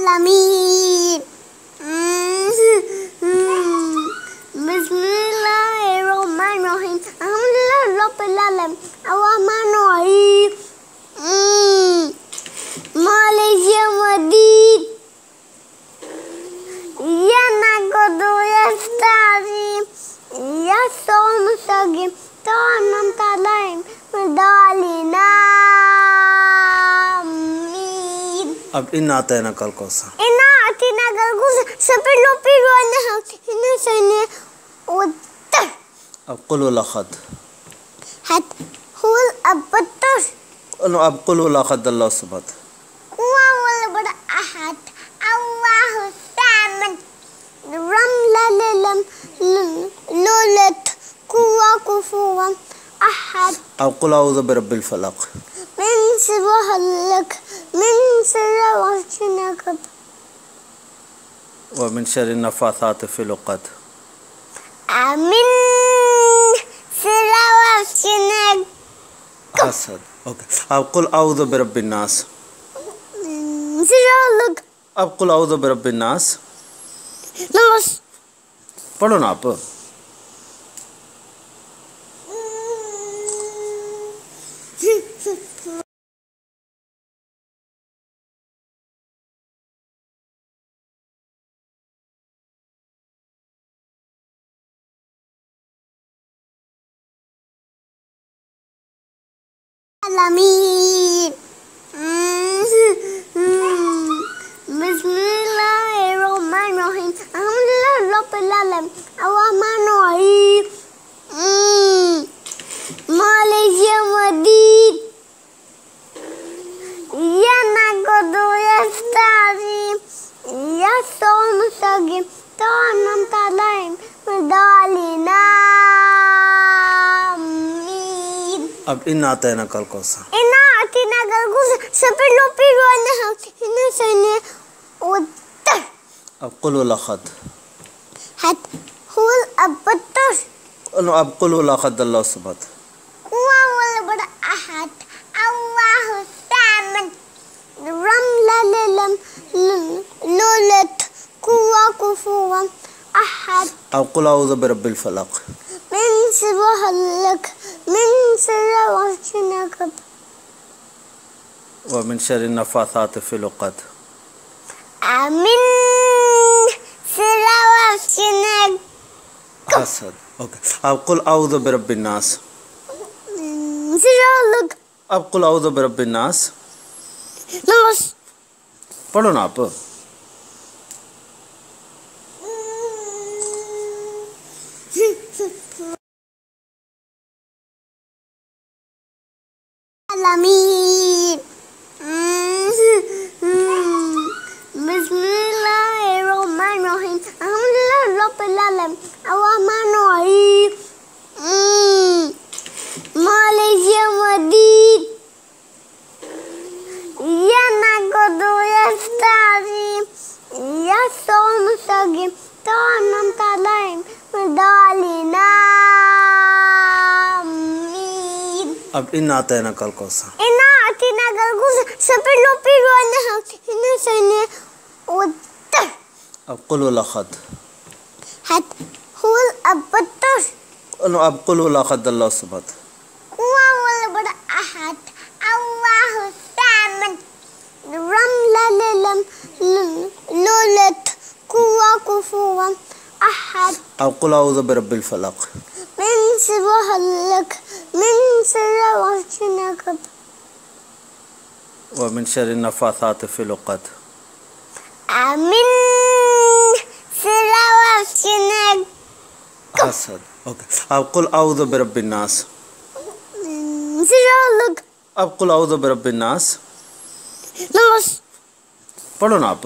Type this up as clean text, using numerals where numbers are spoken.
आलमीन। बिस्मिल्लाहिर्रहमानिर्रहीम। अल्हम्दुलिल्लाहि रब्बिल आलमीन। अर्रहमानिर्रहीम। मालिक यौमिद्दीन। इय्याका नअबुदु व इय्याका नस्तईन। इहदिना सिरातल मुस्तकीम। सिरातल अनअमता अलैहिम गैरिल मग़्दूबि अलैहिम। अब इन्ना अतैनाकल कौसर। इन्ना अतैनाकल कौसर सफिलो पिरोने हम इन्ना सने उत्तर। अब कुल वल अहद। हद हुल अबतर। अब कुल वल अहद अल्लाहु समद। हुवा वल अहद अल्लाहु समद लम लूलत कुवा कुफुवन अहद। अब कुल अऊज़ु बिरब्बिल फलक। मिन शर्रि हलक मिन शर्रि वासिक़ व मिन शर्रि नफ़्फ़ासाति फ़िल उक़द। आमीन शर्रि वासिक़ हसद। ओके। अब कुल अऊज़ु बिरब्बिन नास। अब कुल अऊज़ु बिरब्बिन नास। नमस पढ़ो ना आप। आलमीन। बिस्मिल्लाहिर्रहमानिर्रहीम। अल्हम्दुलिल्लाहि रब्बिल आलमीन। अर्रहमानिर्रहीम। मालिक यौमिद्दीन। इय्याका नअबुदु व इय्याका नस्तईन। इहदिना सिरातल मुस्तकीम। सिरातल अनअमता अलैहिम गैरिल मग़्दूबि। अब इन्ना अतैनाकल कौसर। इन्ना अतैनाकल कौसर सफिलो पिरोने हम इन्ना सने उत्तर। अब कुल वल अहद। हद हुल अबतर। अब कुल वल अहद अल्लाहु समद। हुवा वल अहद अल्लाहु समद लम लूलत कुवा कुफुवन अहद। अब कुल अऊज़ु बिरब्बिल फलक। मिन शर्रि हलक मिन शर्रि वासिक़ व मिन शर्रि नफ़्फ़ासाति फ़िल उक़द। आमीन शर्रि वासिक़ हसद। ओके। अब कुल अऊज़ु बिरब्बिन नास। शर्रि। अब कुल अऊज़ु बिरब्बिन नास। नमस पढ़ो ना आप। आलमीन। बिस्मिल्लाहिर्रहमानिर्रहीम। अल्हम्दुलिल्लाहि रब्बिल आलमीन। अर्रहमानिर्रहीम। मालिक यौमिद्दीन। इय्याका नअबुदु व इय्याका नस्तईन। इहदिना सिरातल मुस्तकीम। सिरातल अनअमता अलैहिम गैरिल मग़्दूबि। अब इन्ना अतैनाकल कौसर। इन्ना अतैनाकल कौसर सफिलो पिरोने हम इन्ना सने उत्तर। अब कुल वल अहद। हद हुल अबतर। अब कुल वल अहद अल्लाहु समद। हुवा वल अहद अल्लाहु समद लम लूलत कुवा कुफुवन अहद। अब कुल अऊज़ु बिरब्बिल फलक। मिन शर्रि हलक मिन शर्रि वासिक़ व मिन शर्रि नफ़्फ़ासाति फ़िल उक़द। आमीन शर्रि वासिक़ हसद। ओके। अब कुल अऊज़ु बिरब्बिन नास। शर्रि। अब कुल अऊज़ु बिरब्बिन नास। नमस पढ़ो ना आप।